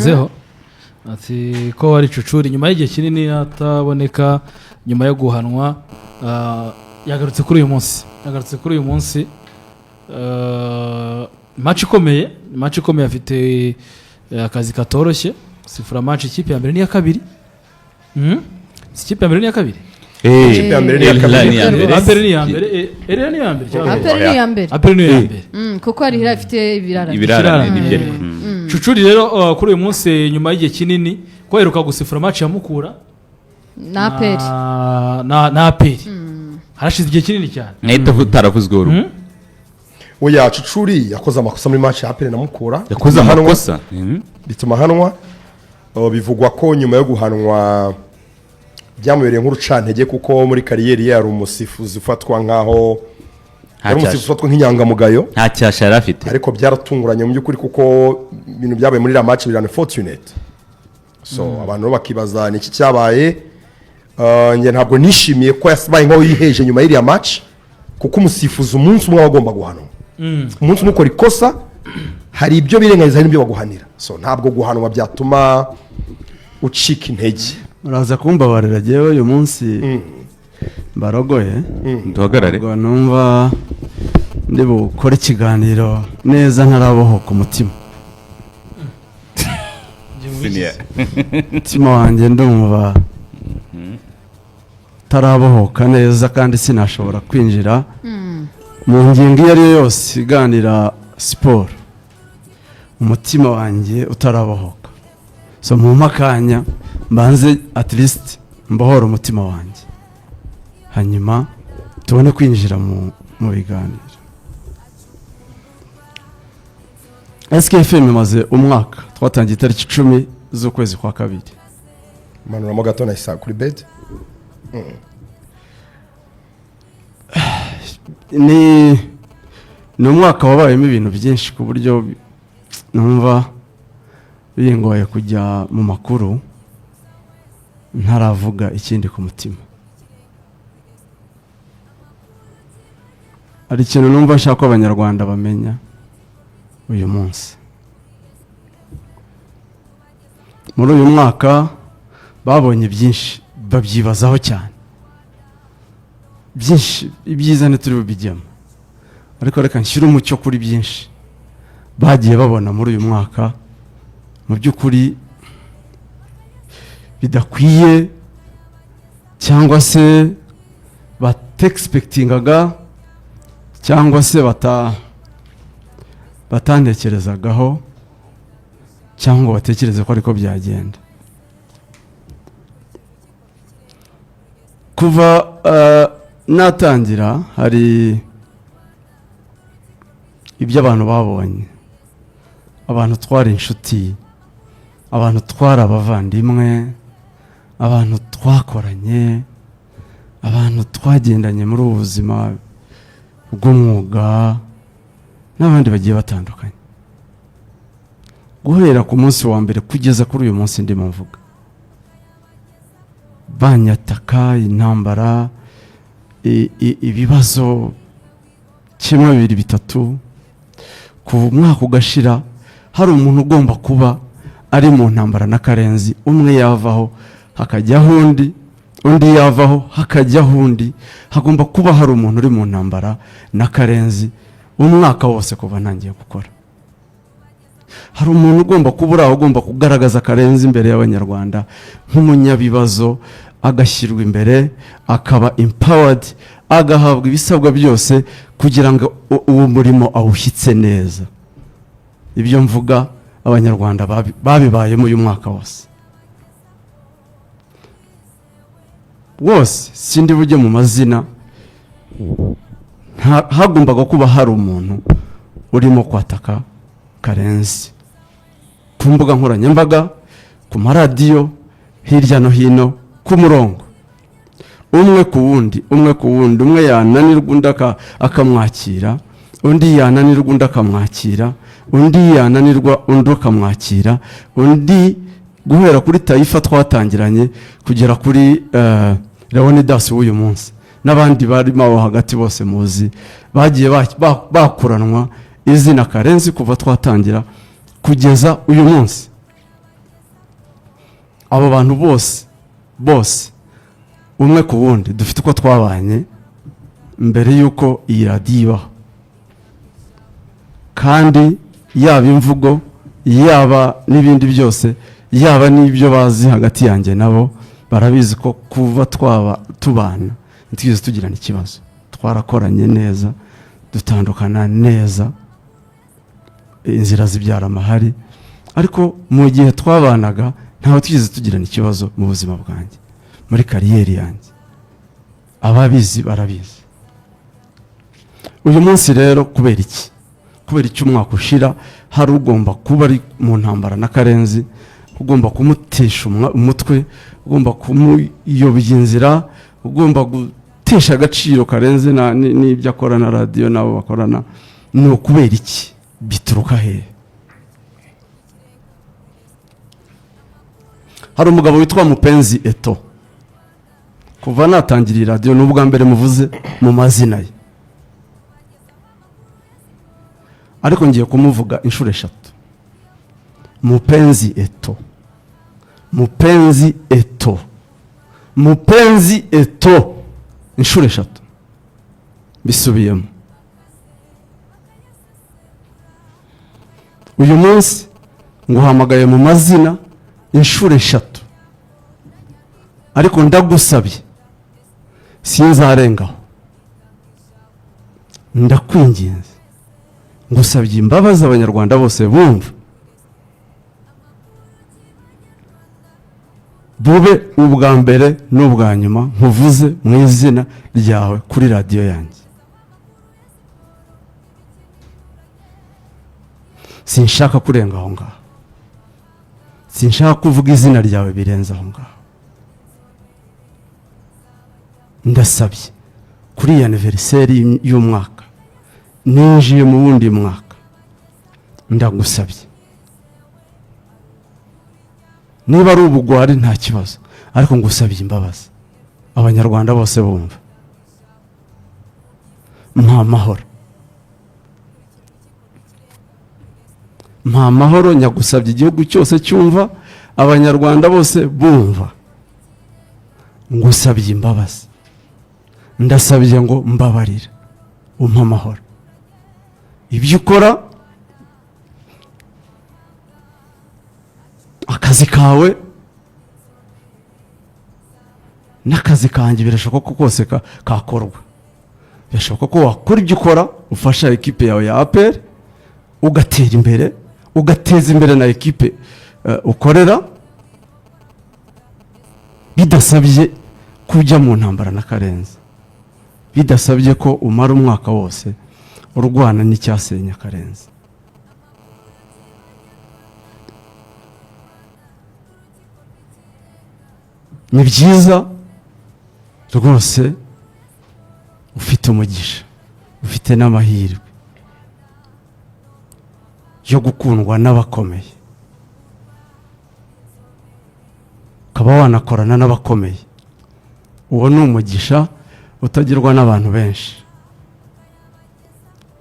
zeho ati ko wari Cucuri nyuma y'igihe kinini ataboneka nyuma yo guhanwa yagarutse kuri uyu munsi match ikomeye afite akazi katoroshye sifura match ikipe ya mbere n'iya kabiri ikipe ya mbere n'iya kabiri ikipe ya mbere n'iya kabiri Aperi ni ya mbere kuko ari ifite ibirarane Cucuri rero kuri uyu munsi nyuma y'igihe kinini ko heruka gusifura match ya Mukura na Aperi harashize igihe kinini cyane nkahita utaravuzweho uruhu oya Cucuri yakoze amakosa muri match ya Aperi na Mukura yakoze amakosa bituma hanwa bivugwa ko nyuma yo guhanwa byamubereye nk'urucantege kuko muri kariyeri yari umusifuzi ufatwa nkaho yari umusifuzi ufatwa nk'inyangamugayo nta cyasha yari afite ariko byaratunguranye mu by'ukuri kuko ibintu byabaye muri la match birane fortunate so abantu bakibaza niki cyabaye nge ntabwo nishimiye ko yabaye nkaho yiheje nyuma y'iriya match kuko umusifuzi umunsi umwe agomba guhanwa umunsi umwe ukora ikosa hari ibyo birengagiza hari n'ibyo baguhanira so ntabwo guhanwa byatuma ucika intege uraza kumbabarira jewe uyu munsi barogoye duhagarare ngo numva ndi bukore ikiganiro neza ntarabohoka umutima umutima wanjye ndumva tarabohoka neza kandi sinashobora kwinjira mu ngingo iyo ari yo yose iganira siporo umutima wanjye utarabohoka so mu makanya mbanze at least mbohora umutima wanjye hanyuma tubone kwinjira mu biganiro SKFM imaze umwaka twatangiye itariki 10 z'ukwezi kwa kabiri manuramo gato na isa kuri bed ni umwaka wabayemo ibintu byinshi ku buryo numva bingoye kujya mu makuru ntaravuga ikindi ku mutima ari ikintu numva nshaka ko abanyarwanda bamenya uyu munsi muri uyu mwaka babonye byinshi babyibazaho cyane byinshi ibyiza ntituri bubijyamo ariko reka nshyire umucyo kuri byinshi bagiye babona muri uyu mwaka mu by'ukuri bidakwiye cyangwa se batexpectingaga cyangwa se batantekerezagaho cyangwa batekereze ko ariko byagenda kuva natangira hari ibyo abantu babonye abantu twari inshuti abantu twari abavandimwe abantu twakoranye abantu twagendanye muri ubu buzima bw'umwuga n'abandi bagiye batandukanye guhera ku munsi wa mbere kugeza kuri uyu munsi ndimo mvuga banyataka intambara ibibazo kimwe bibiri bitatu ku mwaka ugashira hari umuntu ugomba kuba ari mu ntambara na Karenzi umwe yavaho hakajyaho undi yavaho hakajyaho undi hagomba kuba hari umuntu uri mu ntambara na Karenzi umwaka wose kuva ntangiye gukora hari umuntu ugomba kubura ugomba kugaragaza Karenzi imbere y'abanyarwanda nk'umunyabibazo agashyirwa imbere akaba empowered agahabwa ibisabwa byose kugira ngo uwo murimo awushyitse neza ibyo mvuga abanyarwanda babibayemo uyu mwaka wose sindi bujye mu mazina hagombaga kuba hari umuntu urimo kwataka Karenzi ku mbuga nkoranyambaga ku maradiyo hirya no hino ku murongo umwe ku wundi umwe yananirwa undi akamwakira undi yananirwa undi akamwakira undi yananirwa undi akamwakira undi guhera kuri Taifa twatangiranye kugera kuri Leonidas w'uyu munsi n'abandi barimo aho hagati bose muzi bagiye bakuranwa izina Karenzi kuva twatangira kugeza uyu munsi abo bantu bose umwe ku wundi dufite uko twabanye mbere y'uko iyi radiyo ibaho, kandi yaba imvugo yaba n'ibindi byose yaba n'ibyo bazi hagati yanjye nabo barabizi ko kuva twaba tubana ntitwigeze tugirana ikibazo, twarakoranye neza dutandukana neza, inzira zibyara amahari, ariko mu gihe twabanaga ntaho twigeze tugirana ikibazo mu buzima bwanjye, muri kariyeri yanjye, ababizi barabizi. Uyu munsi rero kubera iki umwaka ushira hari ugomba kuba ari mu ntambara na Karenzi, ugomba kumutesha umutwe, ugomba kumuyobya inzira, ugomba gutesha agaciro Karenzi n'ibyo akora na radiyo nabo bakorana, ni ukubera iki? Bituruka hehe? Hari umugabo witwa Mupenzi Eto, kuva natangira radiyo ni ubwa mbere muvuze mu mazina ye, ariko ngiye kumuvuga inshuro 3. Mupenzi Eto, Mupenzi Eto, Mupenzi Eto, inshuro 3 bisubiyemo. Uyu munsi nguhamagaye mu mazina inshuro 3, ariko ndagusabye sinzarengaho, ndakwinginze ngusabye imbabazi abanyarwanda bose bumva, bube ubwa mbere n'ubwa nyuma nkuvuze mu izina ryawe kuri radiyo yanjye. Sinshaka kurenga aho ngaho, sinshaka kuvuga izina ryawe birenze aho ngaho. Ndasabye kuri iyi anniversary y'umwaka, ninjiye mu wundi mwaka, ndagusabye niba ari ubugwari nta kibazo, ariko ngusabye imbabazi abanyarwanda bose bumva, mpa mahoro, nyagusabye igihugu cyose cyumva, abanyarwanda bose bumva, ngusabye imbabazi, ndasabye ngo mbabarira, umpa amahoro. Ibyo ukora, akazi kawe n'akazi kanjye birashoboka ko kose kakorwa, birashoboka ko wakora ibyo ukora, ufasha ekipe yawe ya APR, ugatera imbere, ugateza imbere na ekipe ukorera, bidasabye kujya mu ntambara na Karenzi, bidasabye ko umara umwaka wose urwana n'icyasenya Karenzi. Ni byiza rwose, ufite umugisha, ufite n'amahirwe yo gukundwa n'abakomeye, ukaba wanakorana n'abakomeye. Uwo ni umugisha utagirwa n'abantu benshi.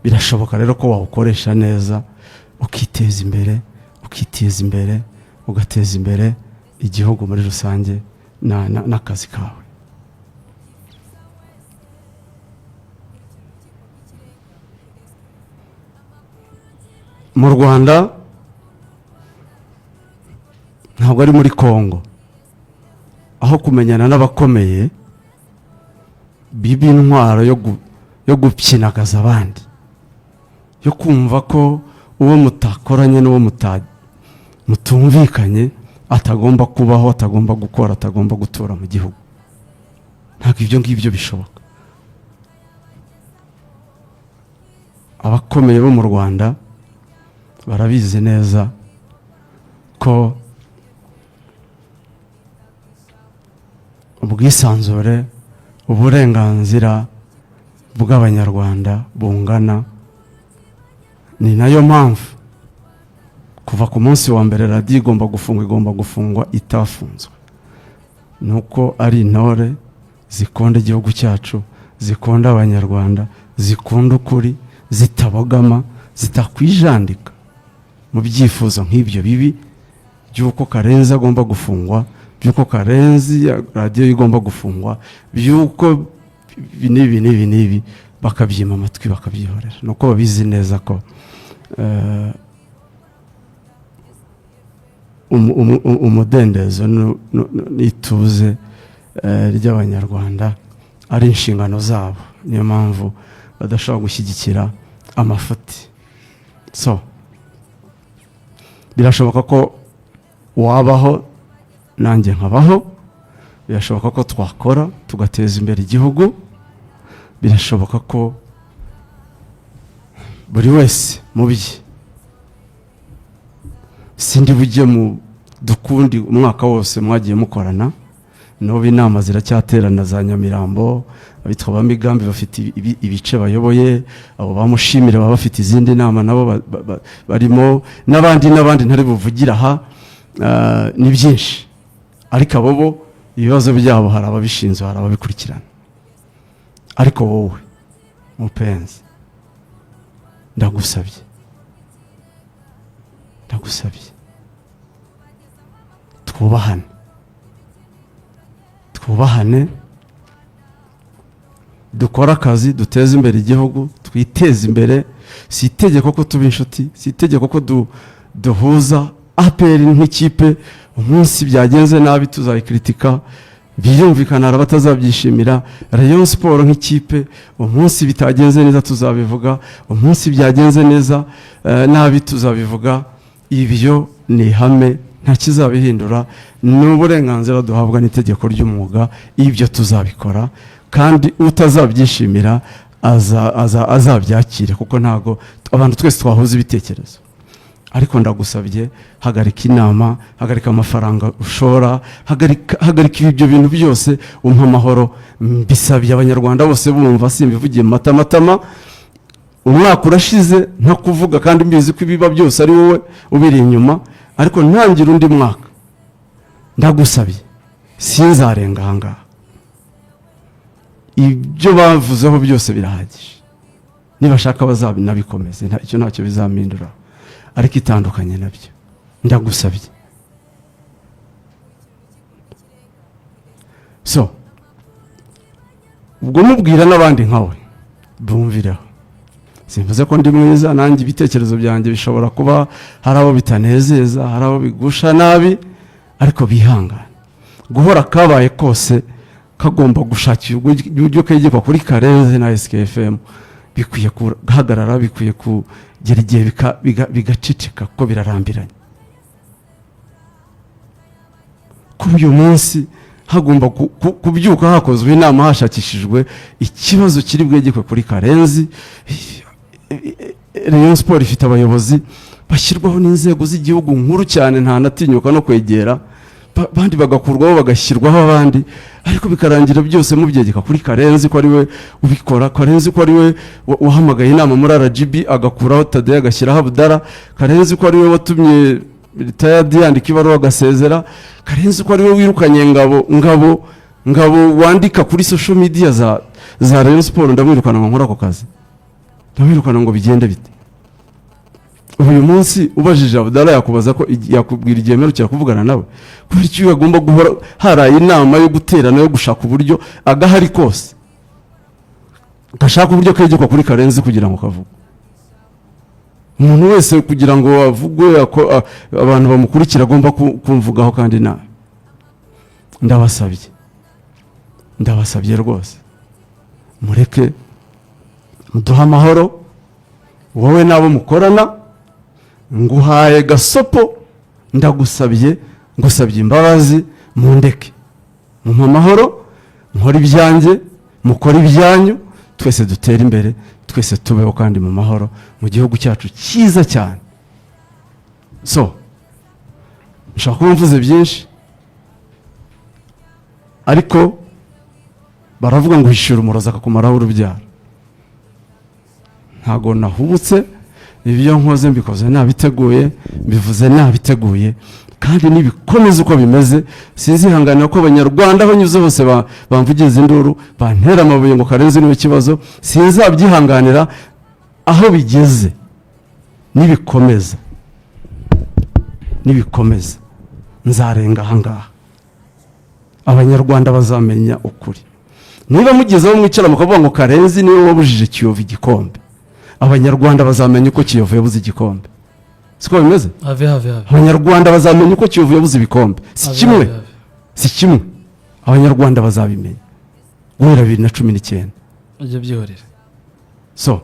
Birashoboka rero ko wawukoresha neza, ukiteza imbere, ugateza imbere igihugu muri rusange n'akazi kawe. Mu Rwanda ntabwo ari muri Kongo, aho kumenyana n'abakomeye biba intwaro yo gupyinagaza abandi, yo kumva ko uwo mutakoranye n'uwo mutumvikanye atagomba kubaho, atagomba gukora, atagomba gutura mu gihugu. Ntabwo ibyo ngibyo bishoboka. Abakomeye bo mu Rwanda barabizi neza ko ubwisanzure, uburenganzira bw'abanyarwanda bungana. Ni nayo mpamvu kuva ku munsi wa mbere radiyo igomba gufungwa itafunzwe, nuko ari intore zikunda igihugu cyacu, zikunda abanyarwanda, zikunda ukuri, zitabogama, zitakwijandika mu byifuzo nk'ibyo bibi by'uko Karenzi agomba gufungwa by'uko Karenzi radiyo igomba gufungwa, by'uko n'ibi bakabyima amatwi bakabyihorera. Nuko babizi neza ko umudendezo n'ituze ry'abanyarwanda ari inshingano zabo, niyo mpamvu badashobora gushyigikira amafuti. So birashoboka ko wabaho nanjye nkabaho, birashoboka ko twakora tugateza imbere igihugu, birashoboka ko buri wese mu bye. Sindi bujye mu dukundi umwaka wose mwagiye mukorana, n'ubu inama ziracyaterana za Nyamirambo, abitwa ba Migambi bafite ibice bayoboye, abo bamushimira baba bafite izindi nama nabo barimo, n'abandi ntari buvugira aha. Ni byinshi, ariko abo bo ibibazo byabo hari ababishinzwe, hari ababikurikirana. Ariko wowe mupenzi, ndagusabye twubahane, dukora akazi, duteze imbere igihugu, twiteze imbere. Si itegeko ko tuba inshuti, si itegeko ko duhuza. APR nk'ikipe umunsi byagenze nabi tuzayikritika, birumvikana hari abatazabyishimira. Rayon Sport nk'ikipe umunsi bitagenze neza tuzabivuga, umunsi byagenze neza nabi tuzabivuga. Ibyo ni ihame, nta kizabihindura, n'uburenganzira duhabwa n'itegeko ry'umwuga. Ibyo tuzabikora, kandi utazabyishimira azabyakire, kuko ntago abantu twese twahuza ibitekerezo. Ariko ndagusabye, hagarika inama, hagarika amafaranga ushora, hagarika ibyo bintu byose, umpa amahoro. Mbisabye abanyarwanda bose bumva, simbivugiye matama. Umwaka urashize nta kuvuga, kandi mbizi ko ibiba byose ari wowe ubiri inyuma, ariko ntangira undi mwaka. Ndagusabye, sinzarenga ahangaha. Ibyo bavuzeho byose birahagije, nibashaka bazabinabikomeze, icyo ntacyo bizamindura, ariko itandukanye nabyo. Ndagusabye. So ubwo mubwira n'abandi nkawe bumvireho. Simvuze ko ndi mwiza, nanjye ibitekerezo byanjye bishobora kuba hari abo bitanezeza, hari abo bigusha nabi, ariko bihangane. Guhora kabaye kose kagomba gushakira uburyo kegekwa kuri Karenzi na SKFM, bikwiye guhagarara, bikwiye kugera igihe bigacicika, ko birarambiranye. Kuri uyu munsi hagomba kubyuka hakozwe inama, hashakishijwe ikibazo kiri bwegekwe kuri Karenzi. Rayon Sport ifite abayobozi bashyirwaho n'inzego z'igihugu nkuru cyane, nta natinyuka no kwegera, bandi bagakurwaho bagashyirwaho abandi, ariko bikarangira byose mubyegeka kuri Karenzi ko ari we ubikora. Karenzi ko ari we wahamagaye inama muri RGB agakuraho Tade agashyiraho Abdara. Karenzi ko ari we watumye retired yandika ibaruwa agasezera. Karenzi ko ari we wirukanye ngabo wandika kuri social media za Rayon Sport. Ndamwirukana ngo nkora ako kazi, ndamwirukana ngo bigende bite. Uyu munsi ubajije Abdala yakubaza ko yakubwira igihe mperukira kuvugana nawe, kubera icyo yagomba guhora haraye inama yo guterana yo gushaka uburyo agahari kose gashaka uburyo kegekwa kuri Karenzi kugira ngo kavuge. Umuntu wese kugira ngo avugwe abantu bamukurikira agomba kumvugaho kandi nawe. Ndabasabye rwose, mureke muduha amahoro, wowe nabo mukorana. Nguhaye gasopo, ndagusabye, ngusabye imbabazi, mundeke, mumpa amahoro, nkora ibyanjye, mukora ibyanyu, twese dutere imbere, twese tubeho kandi mu mahoro mu gihugu cyacu cyiza cyane. So nshaka kuba mvuze byinshi, ariko baravuga ngo hishura umurozi akakumaraho urubyaro. Ntago nahubutse, ibyo nkoze mbikoze nabiteguye, mbivuze nabiteguye, kandi nibikomeza uko bimeze. Sinzihanganira ko abanyarwanda banyuze hose bamvugiza induru, bantera amabuye ngo Karenzi niwe kibazo. Sinzabyihanganira aho bigeze. Nibikomeza nzarenga ahangaha, abanyarwanda bazamenya ukuri. Niba mugezeho mwicara mukavuga ngo Karenzi niwe wabujije Kiyovu igikombe, abanyarwanda bazamenya uko Kiyovu yabuze igikombe. Siko bimeze? have Abanyarwanda bazamenya uko Kiyovu yabuze ibikombe. Si kimwe. Abanyarwanda bazabimenya guhera 2019. Ujye byihorera. So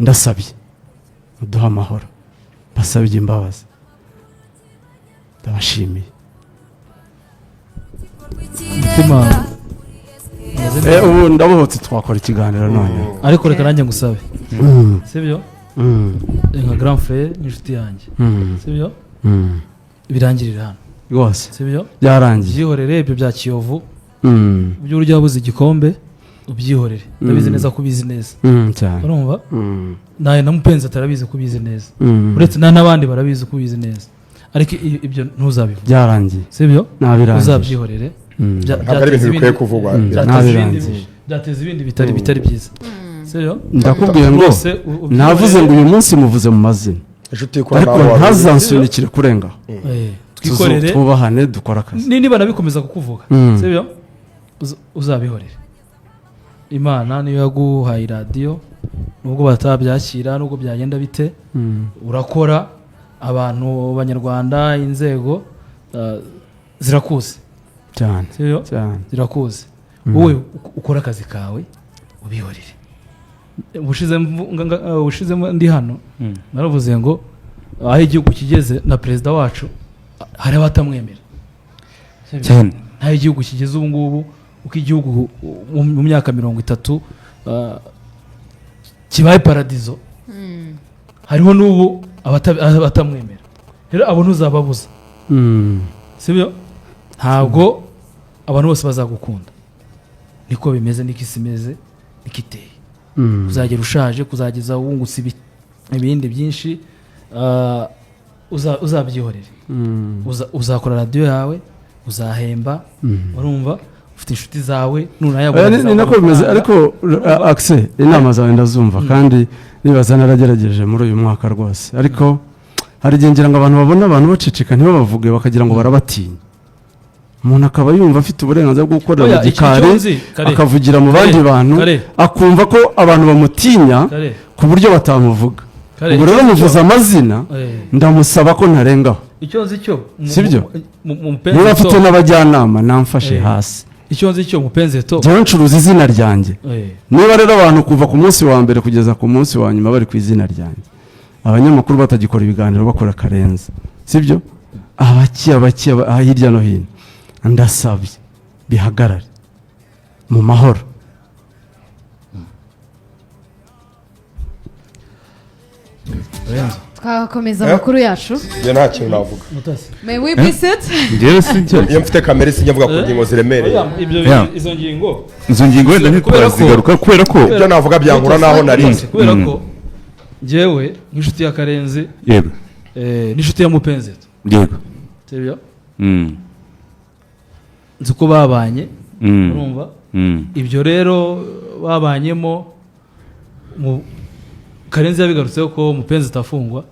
ndasabye muduha amahoro, basabye imbabazi, ndabashimiye. Mutima Ubu ndabohotse twakora ikiganiro none. ariko reka nanjye ngusabe, sibyo? Nka grand frère n'inshuti yanjye, sibyo? Birangirira hano Rwose sibyo? byarangiye. Byihorere ibyo bya Kiyovu, ibyo urya wabuze igikombe ubyihorere. Ndabizi neza ko ubizi neza, cyane. urumva? Nawe na Mupenzi atarabizi ko ubizi neza, uretse n'abandi barabizi ko ubizi neza, ariko ibyo ntuzabivuge. Byarangiye sibyo? nabirangiye. Uzabyihorere. ntabwo ari ibintu bikwiye kuvugwa. Byateza ibindi bitari byiza, sibyo? Ndakubwiye ngo navuze ngo uyu munsi muvuze mu mazina, ariko ntazansunikire kurengaho. Twikorere, twubahane, dukora akazi. niba nabikomeza kukuvuga, sibyo? Uzabihorere. Imana niyo yaguhaye radiyo, nubwo batabyakira, nubwo byagenda bite, urakora. Abantu b'Abanyarwanda, inzego zirakuze cyane, sibyo? Zirakuze. Wowe ukora akazi kawe ubihorere. Ubushize ndi hano naravuze ngo aho igihugu kigeze na perezida wacu hari abatamwemera cyane. nta igihugu kigeze ubu ngubu uko igihugu mu myaka 30 kibaye paradizo, hariho n'ubu abatamwemera. Rero abo ntuzababuza, sibyo? Ntabwo abantu bose bazagukunda, niko bimeze, niko isi imeze, niko iteye. Uzagera ushaje, kuzageza wungutse ibindi byinshi, uzabyihorere. Uzakora radiyo yawe, uzahemba, urumva? Ufite inshuti zawe ni nako bimeze. Ariko Axel, inama zawe ndazumva kandi nibaza naragerageje muri uyu mwaka rwose, ariko hari igihe ngira ngo abantu babona abantu baceceka ntibabavuge bakagira ngo barabatinya. Umuntu akaba yumva afite uburenganzira bwo gukorera mu gikari akavugira mu bandi bantu, akumva ko abantu bamutinya ku buryo batamuvuga. Ubwo rero muvuze amazina, ndamusaba ko ntarengaho. Icyo nzi cyo, sibyo? Niba afite n'abajyanama namfashe hasi. Icyo nzi cyo Mupenzi to jya ncuruza izina ryanjye. Niba rero abantu kuva ku munsi wa mbere kugeza ku munsi wa nyuma bari ku izina ryanjye, abanyamakuru batagikora ibiganiro bakora Karenzi, sibyo? Abaki hirya no hino, ndasabye bihagarare mu mahoro. Twakomeza amakuru yacu. Njye nta kintu navuga. May we be set? Njyewe sinjye. Iyo mfite kamera sinjye mvuga ku ngingo ziremereye. Izo ngingo wenda ntitwazigaruka kubera ko ibyo navuga byankura naho narinze. Kubera ko njyewe nk'inshuti ya Karenzi, yego, n'inshuti ya Mupenzi, yego, sibyo? Nzi ko babanye, urumva? Ibyo rero babanyemo Karenzi yabigarutseho ko Mupenzi atafungwa,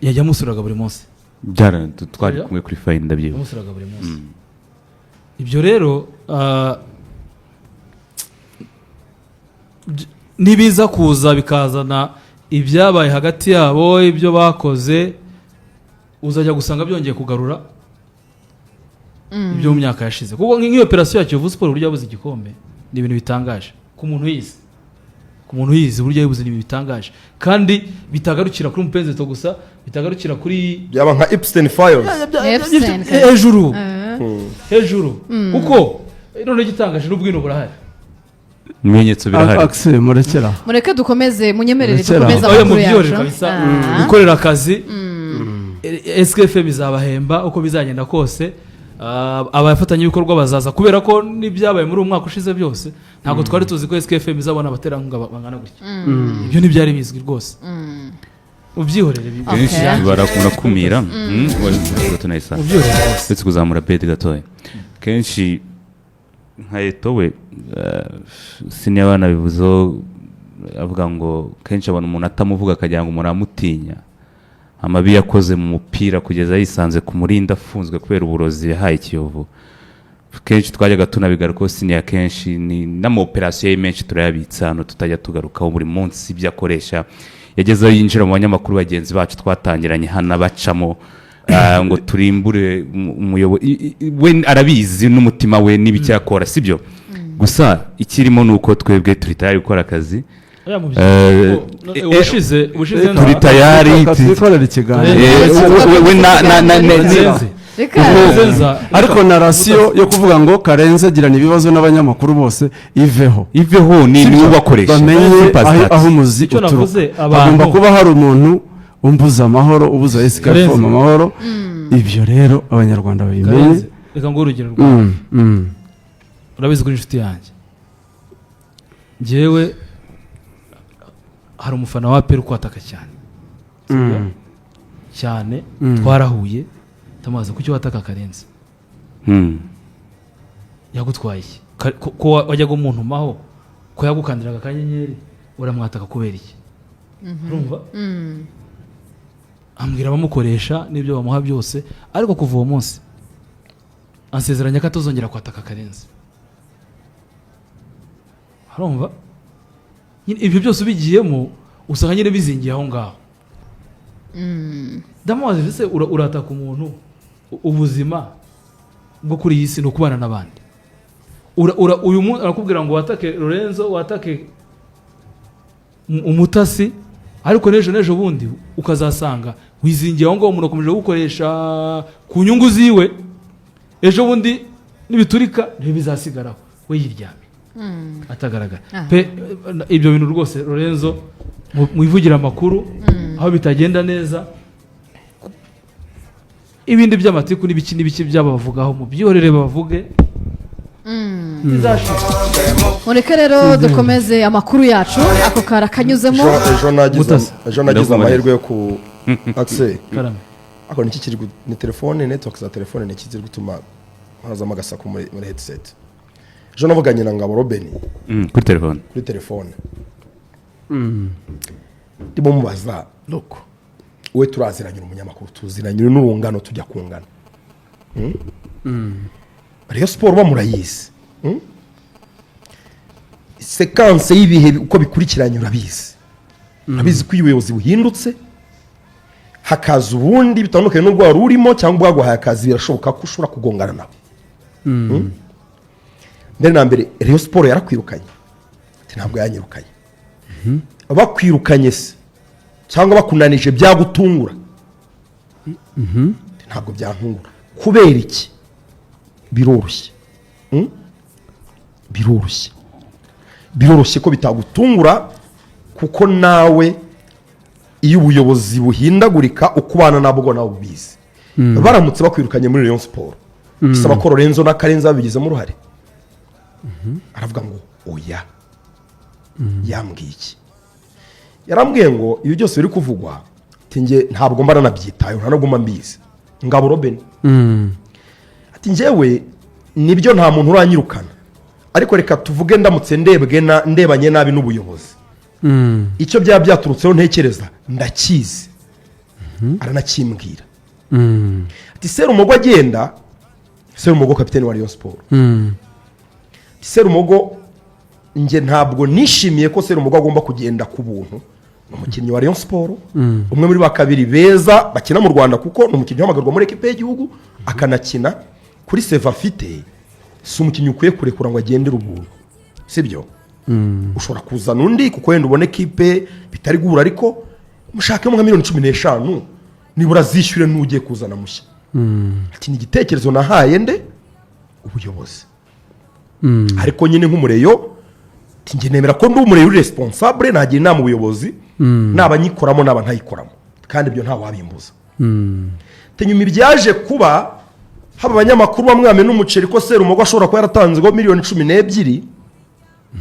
yajya amusuraga buri munsi. Twari kumwe kuri fayini ndabyibuka. Amusuraga buri munsi. Ibyo rero nibiza kuza bikazana ibyabaye hagati yabo, ibyo bakoze, uzajya gusanga byongeye kugarura ibyo mu myaka yashize. Kuko nk'iyo operasiyo ya Kiyovu Sport buryo yabuze igikombe ni ibintu bitangaje ku muntu yize. Ku muntu yize buryo yabuze ni bitangaje, kandi bitagarukira kuri Mupenzi to gusa, bitagarukira kuri byaba nka Epstein Files hejuru kuko none gitangaje n'ubwino burahari, ibimenyetso birahari. Axel murekera, mureke dukomeze, munyemerere dukomeze amakuru yacu. Gukorera akazi, SKFM bizabahemba uko bizagenda kose. Abafatanya ibikorwa bazaza, kubera ko n'ibyabaye muri umwaka ushize byose ntabwo twari tuzi ko SKFM izabona abaterankunga bangana gutya. Ibyo ntibyari bizwi rwose. Ubyihorere barakunda kumira ndetse kuzamura bedi gatoya. Kenshi nka Eto we siniya abana bivuzeho, avuga ngo kenshi abona umuntu atamuvuga akagira ngo umuntu amutinya, amabi yakoze mu mupira kugeza yisanze ku murinda afunzwe kubera uburozi yahaye Kiyovu. Kenshi twajyaga tunabigarukaho siniya kenshi ni n'amaoperasiyo ye menshi turayabitsa hano tutajya tugarukaho buri munsi ibyo akoresha. Yagezeho yinjira mu banyamakuru bagenzi bacu twatangiranye hano bacamo ngo turimbure we arabizi n'umutima we n'ibiki yakora sibyo. Gusa ikirimo nuko twebwe turi tayari gukora akazi. ubushize turi tayari twikorera ikiganiro ariko narasiyo yo kuvuga ngo Karenzi agirana ibibazo n'abanyamakuru bose iveho ni ubakoresha bamenye aho umuzi uturuka. Hagomba kuba hari umuntu umbuza amahoro ubuza SKF amahoro. Ibyo rero abanyarwanda babimenye. Reka ngo urugero rwawe urabizi kuri inshuti yanjye njyewe hari umufana wa Peru kwataka cyane cyane twarahuye tamaze kucyo wataka Karenzi yagutwaye ko wajyaga umuntu maho ko yagukandiraga akanyenyeri uramwataka kubera iki urumva ambwira bamukoresha n'ibyo bamuha byose ariko kuva uwo munsi ansezeranya ko atazongera kwataka Karenzi urumva ibyo byose ubigiyemo usanga nyine bizingiye aho ngaho ndamubaza se urataka umuntu ubuzima bwo kuri iyi si no kubana n'abandi uyu muntu arakubwira ngo watake Lorenzo watake umutasi ariko nejo bundi ukazasanga wizingiye aho ngaho umuntu akomeje gukoresha ku nyungu ziwe ejo bundi nibiturika ntibizasigaraho we yiryamye atagaragara pe ibyo bintu rwose Lorenzo mwivugira amakuru aho bitagenda neza ibindi by'amatiku n'ibiki byabavugaho mu byorere bavuge mureke rero dukomeze amakuru yacu ako karakanyuzemo ejo nagize amahirwe yo ku Axel ako niki kiri ni telefone network za telefone niki ziri gutuma hazamo agasaku muri headset. Ejo navuganye na Ngabo Robin kuri telefone ndimo mubaza loko we turaziranye umunyamakuru tuziranye n'urungano tujya kungana Rayon Sport bamurayizi sequence y'ibihe uko bikurikiranye urabizi ko ubuyobozi buhindutse hakaza ubundi bitandukanye n'ubwo wari urimo cyangwa bwaguhaye akazi birashoboka ko ushobora kugongana nabo mbere na mbere Rayon Sport yarakwirukanye ntabwo yanyirukanye bakwirukanye se cyangwa bakunanije byagutungura ntabwo byantungura kubera iki biroroshye ko bitagutungura kuko nawe iyo ubuyobozi buhindagurika ukubana nabwo nawe ubizi baramutse bakwirukanye muri Rayon Sport bisaba ko Lorenzo na Karenzi babigizemo uruhare aravuga ngo oya yambwiye iki yarambwiye ngo iyo byose biri kuvugwa tinge ntabwo mbara nabyitayeho nta nubwo mbizi Ngabo Robin ati njyewe nibyo nta muntu uranyirukana ariko reka tuvuge ndamutse ndebanye nabi n'ubuyobozi icyo byaba byaturutseho ntekereza ndakizi aranakimbwira ati Serumogo agenda Serumogo kapiteni wa Rayon Sport Serumogo nge ntabwo nishimiye ko Serumogo agomba kugenda ku buntu umukinnyi wa Rayon Sport umwe muri bakabiri beza bakina mu Rwanda kuko n'umukinnyi w'amagarwa muri equipe y'igihugu akanakina kuri save afite si umukinnyi ukwiye kurekura ngo agende ruguru sibyo ushobora kuzana undi kuko wenda ubone equipe bitari guhura ariko mushakemo nka $15,000,000 nibura zishyure n'ugiye kuzana mushya ati ni igitekerezo nahaye nde ubuyobozi ariko nyine nk'umureyo nge nemera ko ndi umureyo responsable nagira inama ubuyobozi nabanyikoramo naba ntayikoramo kandi ibyo nta wabimbuza tenyuma ibyaje kuba haba abanyamakuru bamwame n'umuceri ko Serumogo ashobora kuba yaratanze ngo $12,000,000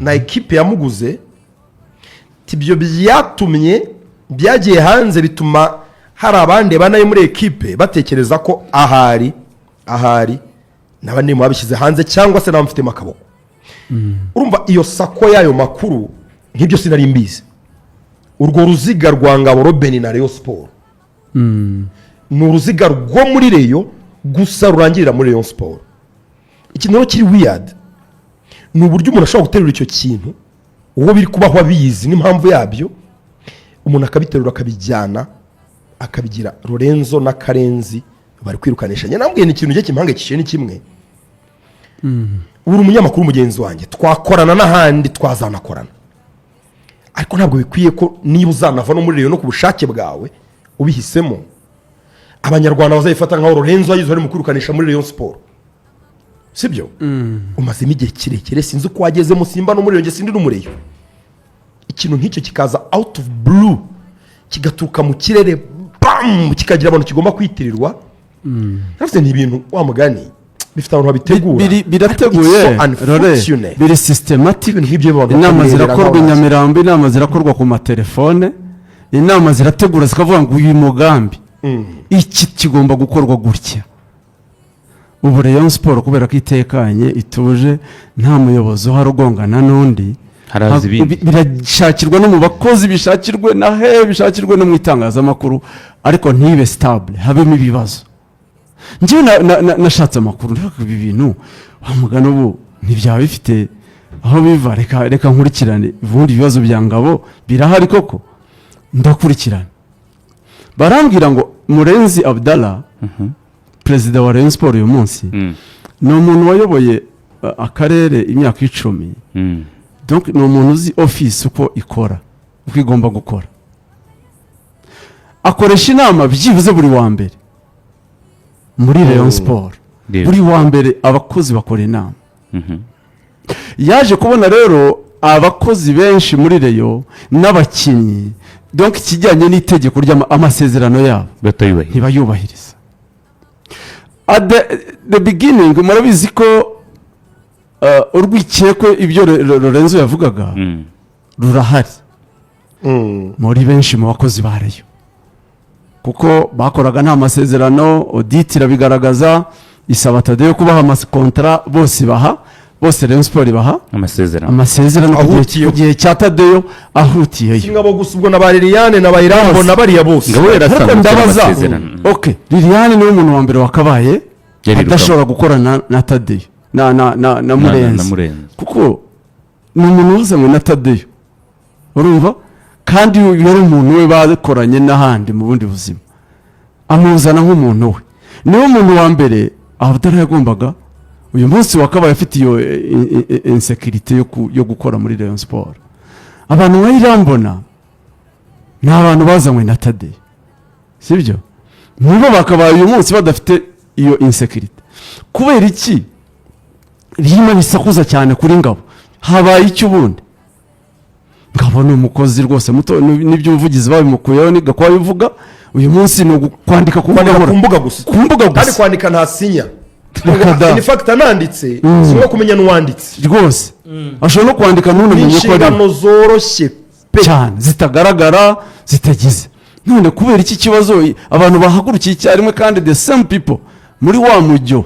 na equipe yamuguze tibyo byatumye byagiye hanze bituma hari abandi banaye muri equipe batekereza ko ahari nabandi mu babishyize hanze cyangwa se namufitemo akaboko urumva iyo sako yayo makuru nk'ibyo sinari mbizi urwo ruziga rwa Ngabo Robin na Rayon Sport ni uruziga rwo muri reyo gusa rurangirira muri Rayon Sport. Ikintu rero kiri weird ni uburyo umuntu ashobora guterura icyo kintu uwo biri kubaho abizi n'impamvu yabyo, umuntu akabiterura akabijyana akabigira Lorenzo na Karenzi bari kwirukanisha. Njye nambwiye ni ikintu cy'impangayikishije ni kimwe. Uri umunyamakuru mugenzi wanjye, twakorana n'ahandi twazanakorana, ariko ntabwo bikwiye ko niba uzanava no muri reyo no ku bushake bwawe ubihisemo abanyarwanda bazayifata nkaho Lorenzo yagize ari mu kwirukanisha muri Rayon Sport. Sibyo? Umazemo igihe kirekire, sinzi uko wagezemo, simba no muri reyo, sindi n'umureyo. Ikintu nk'icyo kikaza out of blue kigaturuka mu kirere, bam, kikagira abantu kigomba kwitirirwa. Nafite ni ibintu wa mugani bifite abantu babitegura, birateguye biri systematic. Inama zirakorwa i Nyamirambo, inama zirakorwa ku matelefone, inama zirategura zikavuga ngo uyu mugambi iki kigomba gukorwa gutya. Ubu Rayon Sport kubera ko itekanye ituje, nta muyobozi uhari ugongana n'undi, birashakirwa no mu bakozi, bishakirwe na bishakirwe no mu itangazamakuru, ariko ntibe stable, habemo ibibazo. Njyewe nashatse amakuru ndavuga ibi bintu wamugana ubu ntibyaba bifite aho biva, reka nkurikirane ubundi ibibazo bya Ngabo birahari koko. Ndakurikirana, barambwira ngo Murenzi Abdallah perezida wa Rayon Sport uyu munsi ni umuntu wayoboye akarere imyaka 10. Donc ni umuntu uzi office uko ikora, uko igomba gukora. Akoresha inama byibuze buri wa mbere muri Rayon Sport. Buri wa mbere abakozi bakora inama. Yaje kubona rero abakozi benshi muri Rayon n'abakinnyi, donc kijyanye n'itegeko ry'amasezerano yabo ntibayubahiriza. At the beginning murabizi ko urwikekwe ibyo Lorenzo yavugaga rurahari muri benshi mu bakozi ba Rayon, kuko bakoraga nta masezerano. Audit irabigaragaza, isaba Tadeo kubaha amakontra, bose Rayon Sport baha amasezerano ku gihe cya Tadeo ahutiyeyo. Singabo gusa ubwo na ba Liliane na Bayirambo na bariya bose. Ngabo yarasanze amasezerano. Okay, Liliane ni umuntu wa mbere wakabaye adashobora gukorana na Tadeo na Murenzi, kuko ni umuntu uzanywe na Tadeo, urumva, kandi yari umuntu we bakoranye n'ahandi mu bundi buzima, amuzana nk'umuntu we. Niwe umuntu wa mbere Abdallah yagombaga uyu munsi wakabaye afite iyo insecurity yo gukora muri Rayon Sport. Abantu bayirambona ni abantu bazanywe na Tadeo, sibyo? Nibo bakabaye uyu munsi badafite iyo insecurity. Kubera iki rima bisakuza cyane kuri Ngabo? Habaye iki ubundi? Ngabo ni umukozi rwose muto, n'ibyo ubuvugizi babimukuyeho niga kwa bivuga. Uyu munsi ni kwandika ku mbuga gusa, kandi kwandika nta sinya. In fact ananditse singo kumenya n'uwanditse rwose. Ashobora no kwandika n'umenye ko ari zoroshye cyane zitagaragara zitagize. None kubera iki kibazo abantu bahagurukiye icyarimwe kandi the same people muri wa mujyo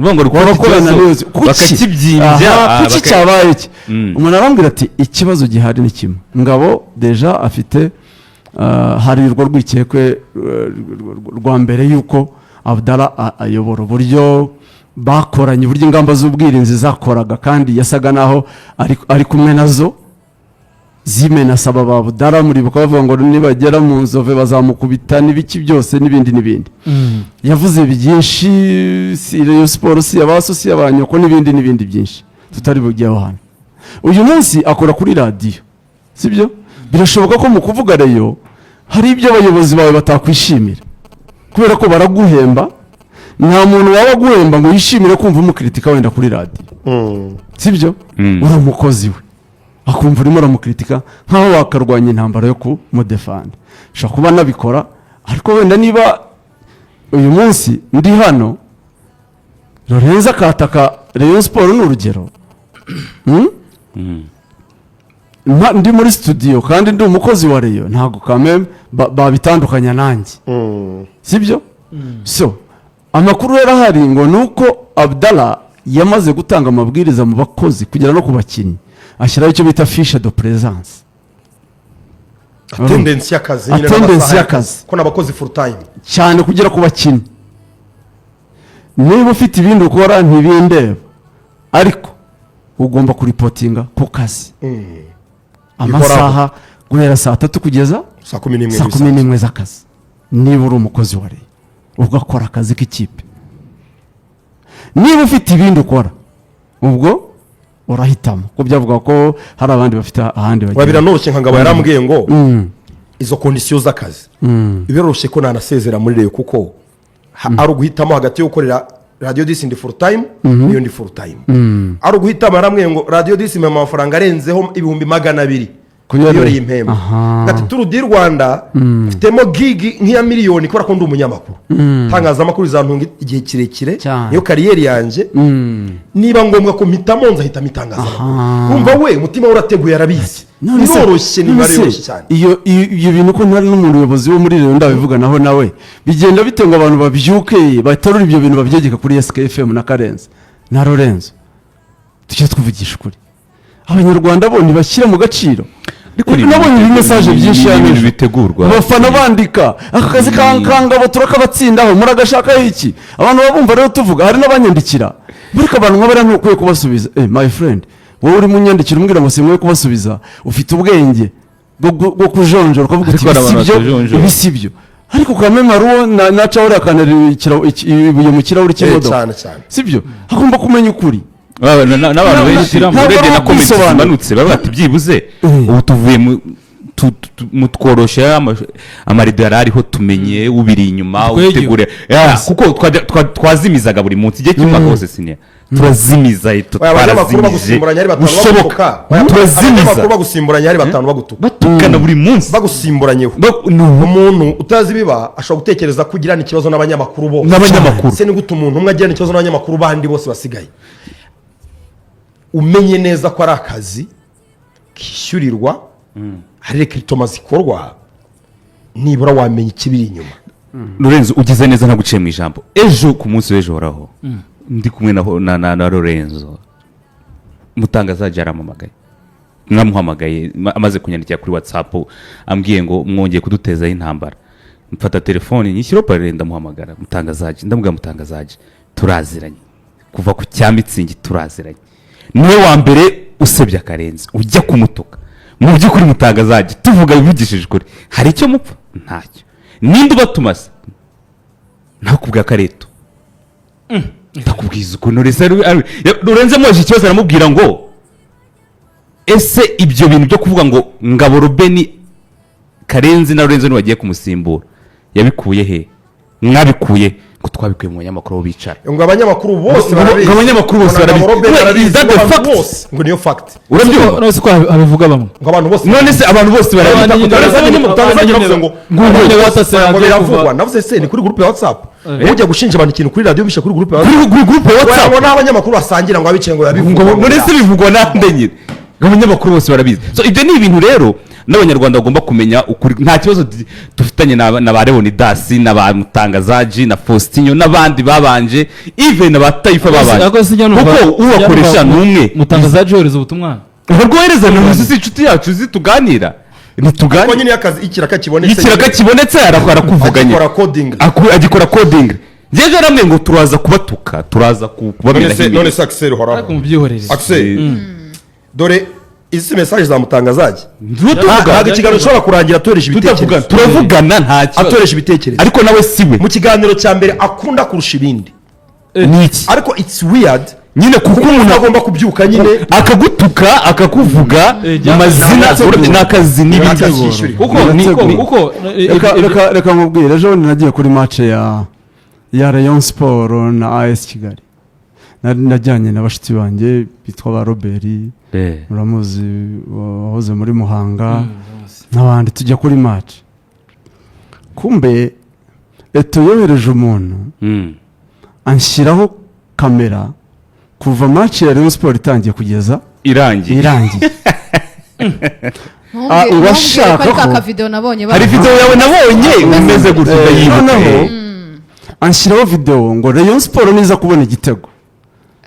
ngo rwakorana neza bakakibyimbya kuki cyabaye iki? Umuntu arambwira ati ikibazo gihari ni kimwe. Ngabo deja afite hari urwo rwikekwe rwa mbere yuko Abdallah ayobora uburyo bakoranye, uburyo ingamba z'ubwirinzi zakoraga, kandi yasaga naho ari kumwe nazo zimena saba Abdallah muri bakavuga ngo nibagera mu nzove bazamukubita n'ibiki byose n'ibindi. Yavuze byinshi, si Rayon Sport, si abasosi abanyoko n'ibindi byinshi tutari bujyaho hano. Uyu munsi akora kuri radio, sibyo? Birashoboka ko mu kuvuga Rayon hari ibyo abayobozi bawe batakwishimira, kubera ko baraguhemba. Nta muntu waba guhemba ngo yishimire kumva umukritika wenda kuri radio, sibyo? Uri umukozi we akumva urimo uramukritika nkaho wakarwanya intambara yo kumudefanda. Shaka kuba nabikora, ariko wenda niba uyu munsi ndi hano Lorenzo akataka Rayon Sport n'urugero, ndi muri studio kandi ndi umukozi wa Rayon, ntago kameme babitandukanya nanjye, sibyo? So amakuru yarahari ngo nuko Abdallah yamaze gutanga amabwiriza mu bakozi kugera no ku bakinnyi, ashyiraho icyo bita fiche de présence. attendance y'akazi nyine Attendance n'amasaha y'akazi. ko n'abakozi full time cyane kugera ku bakinnyi niba ufite ibindi ukora ntibindeba ariko ugomba kuripotinga ku kazi amasaha guhera saa 3 kugeza saa 11 saa 11 z'akazi niba uri umukozi wa leta ugakora akazi k'ikipe niba ufite ibindi ukora ubwo urahitamo ko byavuga ko hari abandi bafite ahandi bagiye biranoroshye nka Ngabo yarambwiye ngo izo kondisiyo z'akazi biroroshye ko nanasezera muri reyo kuko ari uguhitamo hagati yo gukorera radiyo disi ndi full time n'iyo ndi full time ari uguhitamo yarambwiye ngo radiyo disi mu mafaranga arenzeho 200,000 kuyoreye impembo ati turu di Rwanda mfitemo gigi nk'iya miliyoni kubera ko ndi umunyamakuru tangazamakuru izantunga igihe kirekire niyo kariyeri yanjye niba ngombwa ko mpitamo nzahitamo itangazamakuru wumva we umutima urateguye arabizi biroroshye ni baroroshye cyane iyo bintu ko ntari n'umuyobozi wo muri rero ndabivuganaho nawe bigenda bitenga abantu babyuke baterura ibyo bintu babyegeka kuri SKFM na Karenzi na Lorenzo tujye twivugisha ukuri abanyarwanda bo ntibashyira mu gaciro nabonye ibi message byinshi y'ibintu bitegurwa abafana bandika aka kazi Ngabo turakabatsindaho muragashaka iki abantu babumva rero tuvuga hari n'abanyandikira burika abantu nk'abari ntukwiye kubasubiza my friend wowe uri munyandikira umbwira ngo simwe kubasubiza ufite ubwenge bwo kujonjora ukavuga uti ibi sibyo ariko kameme ruwo naca uri akanarikira ibuye mu kirahuri cy'imodoka sibyo hagomba kumenya ukuri n'abantu benshi urebye na komenti zimanutse baba bati byibuze ubu tuvuye mu tworoshya amarido yari ariho tumenye ubiri inyuma utegure kuko twazimizaga buri munsi igihe cy'umwaka wose sinia turazimiza twarazimije ushoboka turazimiza bagusimburanya ari 5 bagutuka batukana buri munsi bagusimburanyeho umuntu utazi biba ashobora gutekereza ko ugirana ikibazo n'abanyamakuru bo se ni gute umuntu umwe agirana ikibazo n'abanyamakuru bandi bose basigaye umenye neza ko ari akazi kishyurirwa hari rekritoma zikorwa nibura wamenya ikibiri inyuma Lorenzo ugize neza ntaguciye mu ijambo ejo ku munsi w'ejo horaho ndi kumwe na Lorenzo mutangazaje aramamagaye namuhamagaye amaze kunyandikira kuri WhatsApp ambwiye ngo mwongeye kudutezaho intambara mfata telefone nyishyiro pare ndamuhamagara mutangazaje ndamubwira mutangazaje turaziranye kuva ku cyamitsingi turaziranye niwe wa mbere usebya Karenzi ujya kumutuka mu by'ukuri mutangazaje tuvuga bivugishije kuri hari icyo mupfa ntacyo ninde ubatumase nakubwira Kareto ndakubwiza ukuntu Lorenzo mwaje ikibazo aramubwira ngo ese ibyo bintu byo kuvuga ngo Ngabo Robeni Karenzi na Lorenzo niwagiye kumusimbura yabikuye he mwabikuye ko twabikuye mu banyamakuru bicara ngo abanyamakuru bose barabizi ngo niyo fact urabyumva nose ko abivuga bamwe ngo abantu bose none se abantu bose barabizi ngo biravugwa navuze se ni kuri groupe ya WhatsApp ujya gushinja abantu ikintu kuri radio bisha kuri groupe ya WhatsApp ngo n'abanyamakuru basangira ngo abice ngo yabivuga none se bivugwa nande nyine abanyamakuru bose barabizi so ibyo ni ibintu rero n'abanyarwanda bagomba kumenya ukuri nta kibazo dufitanye na ba Leonidas na ba Mutangazaji na Faustinho n'abandi babanje even abataifa babanje kuko ubakoresha numwe Mutangazaji yohereza ubutumwa urwohereza n'umuzi inshuti yacu zituganira nituganira ko nyine yakazi ikiraka kibonetse arakuvuga nyine agikora coding jeje ramwe ngo turaza kubatuka turaza kubamira himwe none Axel hora ariko mubyihoreze Axel dore izi message za Mutangazaji ntabwo ikiganiro ushobora kurangira atoresha ibitekerezo turavugana nta kibazo atoresha ibitekerezo ariko nawe siwe mu kiganiro cya mbere akunda kurusha ibindi niki ariko it's weird nyine kuko umuntu agomba kubyuka nyine akagutuka akakuvuga amazina n'akazi n'ibindi kuko reka nkubwire ejo nagiye kuri match ya Rayon Sport na AS Kigali najyanye na bashitsi banjye bitwa ba Robert muramuzi wahoze muri Muhanga n'abandi tujya kuri match kumbe eto yohereje umuntu anshyiraho kamera kuva match ya Rayon Sport itangiye kugeza irangiye urashaka ko hari video yawe nabonye umeze gutya noneho anshyiraho video ngo Rayon Sport niza kubona igitego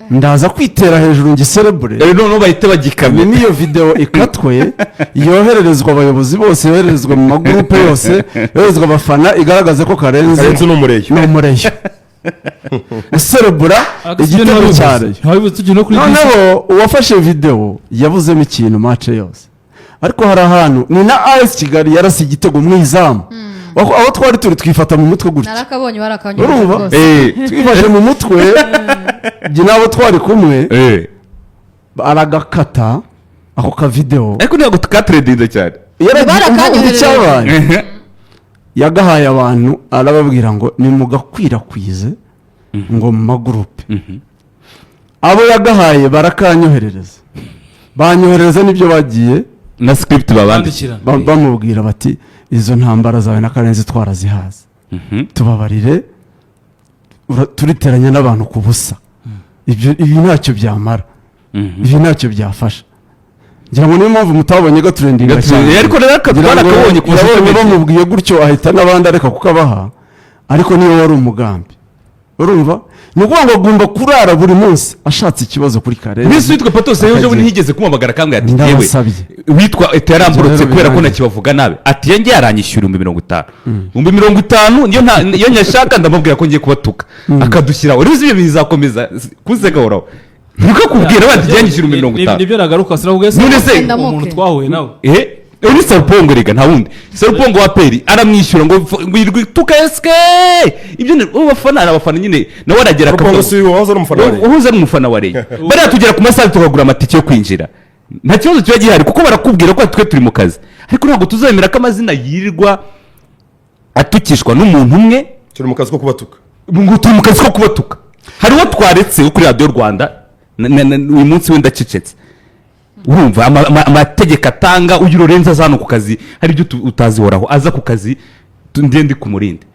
ndaza kwitera hejuru ngiserebure noneho bahita bagikamya n'iyo video ikatwe yohererezwa abayobozi bose, yohererezwa mu magurupe yose, yohererezwa abafana, igaragaza ko Karenzi n'umureyo userebura igitego cyane. Noneho uwafashe video yabuzemo ikintu match yose, ariko hari ahantu ni na AS Kigali yarasi igitego mu izamu, aho twari turi twifata mu mutwe gutya, narakabonye barakabonye twifashe mu mutwe njye nabo twari kumwe, aragakata ako ka video, ariko ntabwo tukatredinze cyane, barakanyohereje yagahaye abantu arababwira ngo nimugakwirakwize ngo mu magurupe. Abo yagahaye barakanyoherereza, banyohereza n'ibyo bagiye na script babandikira bamubwira bati izo ntambara zawe na Karenzi twarazihaze, tubabarire, turiteranya n'abantu ku busa, ibi ntacyo byamara, ibi ntacyo byafasha. ngira ngo niyo mpamvu mutabonye gaturendinga cyane, ariko rero twarakabonye bamubwiye gutyo ahita n'abandi areka kukabaha, ariko niyo wari umugambi. Urumva ni ukuvuga ngo agomba kurara buri munsi ashatse ikibazo kuri Karenzi. Mbese witwa Patos ejo bundi higeze kumamagara kambwe ati yewe witwa etaramburutse kubera ko nakibavuga nabe ati yanjye yaranyishyura 50,000 50,000 niyo nyashaka ndamubwira ko ngiye kubatuka akadushyira uri uzi ibyo bizakomeza kuzega horaho niko kubwira bati yanyishyura 50,000 nibyo nagaruka siravuga se umuntu twahuye nawe ni Sarupongo rega nta wundi Sarupongo wa Peri aramwishyura ngo tukaske ibyo abafana nyine nawe aragera Sarupongo si wahoze ari umufana wa Rayon, uhuze ari umufana wa Rayon bariya tugera ku masaha tukagura amatike yo kwinjira, nta kibazo kiba gihari kuko barakubwira ko twe turi mu kazi, ariko ntabwo tuzemera ko amazina yirirwa atukishwa n'umuntu umwe. turi mu kazi ko kubatuka, ngo turi mu kazi ko kubatuka. Hari uwo twaretse kuri Radio Rwanda uyu munsi wenda cecetse, urumva amategeko atanga uyu Lorenzo azano ku kazi hari ibyo utazihoraho, aza ku kazi ndi kumurinde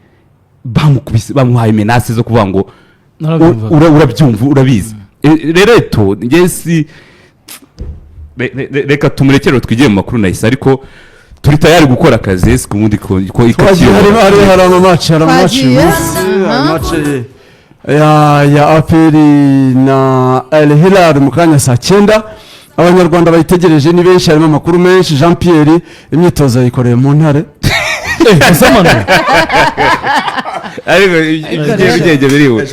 bamukubise bamuhaye menace zo kuvuga ngo urabyumva urabizi. Rero to ngesi reka tumurekere twigire mu makuru nahise, ariko turi tayari gukora akazi ese kubundi ko ikakiyo hari amamatch ya APR na El Hilal mu kanya saa 9. Abanyarwanda bayitegereje ni benshi, harimo amakuru menshi. Jean Pierre imyitozo yikoreye mu ntare ariko ibyo biriwe